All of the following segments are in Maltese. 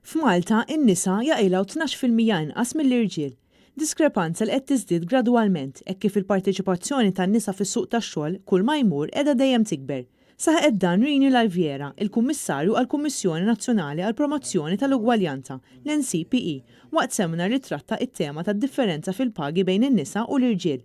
F'Malta, in-nisa jaqilgħu 12% inqas mill-irġiel. Diskrepanza li qed tiżdied gradwalment hekk kif il-parteċipazzjoni tan-nisa fis-suq tax-xogħol kull ma jmur qiegħda dejjem tikber. Saħqet dan Rini Lalviera, il-Kummissarju għall-Kummissjoni Nazzjonali għall-Promozzjoni tal-Ugwaljanza, l-NCPE, waqt seminar li tratta it-tema tad-differenza fil-pagi bejn in-nisa u l-irġiel.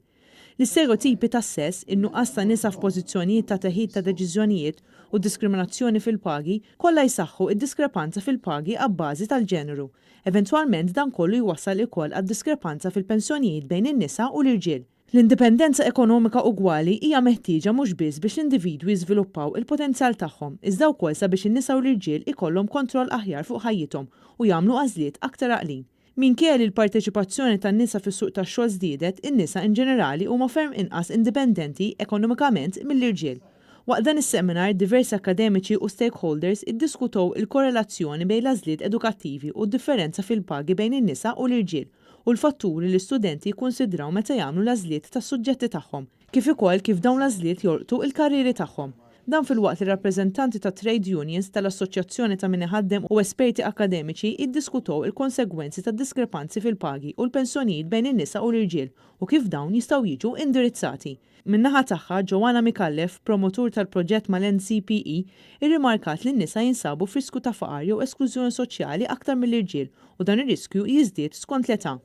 L-istereotipi tas-sess, in-nuqqas ta' nisa f'pożizzjonijiet ta' teħid ta' deċiżjonijiet u diskriminazzjoni fil-pagi kollha jsaħħu id-diskrepanza fil-pagi għabbażi tal-ġeneru. Eventwalment dan kollu jwassal ukoll għad-diskrepanza fil-pensjonijiet bejn in-nisa u l-irġiel. L-indipendenza ekonomika ugwali hija meħtieġa mhux biss biex l-individwi jiżviluppaw il-potenzjal tagħhom, iżda wkoll sabiex in-nisa u l-irġiel ikollhom kontroll aħjar fuq ħajjithom u jagħmlu għażliet aktar għaqlin. Minkejja li l-parteċipazzjoni tan-nisa fis-suq tax-xogħol żdiedet, in-nisa in ġenerali huma ferm inqas indipendenti ekonomikament mill-irġiel. Waqt dan is-seminar, diversi akademiċi u stakeholders iddiskutaw il-korrelazzjoni bejn l-għażliet edukattivi u d-differenza fil-pagi bejn in-nisa u l-irġiel u l-fatturi li l-istudenti jikkunsidraw meta jagħmlu l-għażliet tas-suġġetti tagħhom, kif ukoll kif dawn l-għażliet jorqtu il-karrieri tagħhom. Dan fil-waqt li rappreżentanti ta' trade unions tal-Assoċjazzjoni ta' min iħaddem u esperti akademiċi iddiskutaw il-konsegwenzi ta' diskrepanzi fil-pagi u l-pensjonijiet bejn in-nisa u l-irġiel u kif dawn jistgħu jiġu indirizzati. Min-naħa tagħha Joanna Mikallef, promotur tal-proġett mal-NCPE, irrimarkat li n-nisa jinsabu f'riskju ta' faqar jew esklużjoni soċjali aktar mill-irġiel u dan ir-riskju jiżdied skont l-età.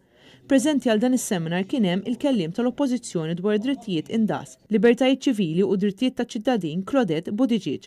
Preżenti għal dan is-seminar kien hemm il-kelliem tal-Oppożizzjoni dwar drittijiet indaqs, libertajiet ċivili u drittijiet taċ-ċittadin Claudette Buttigieg.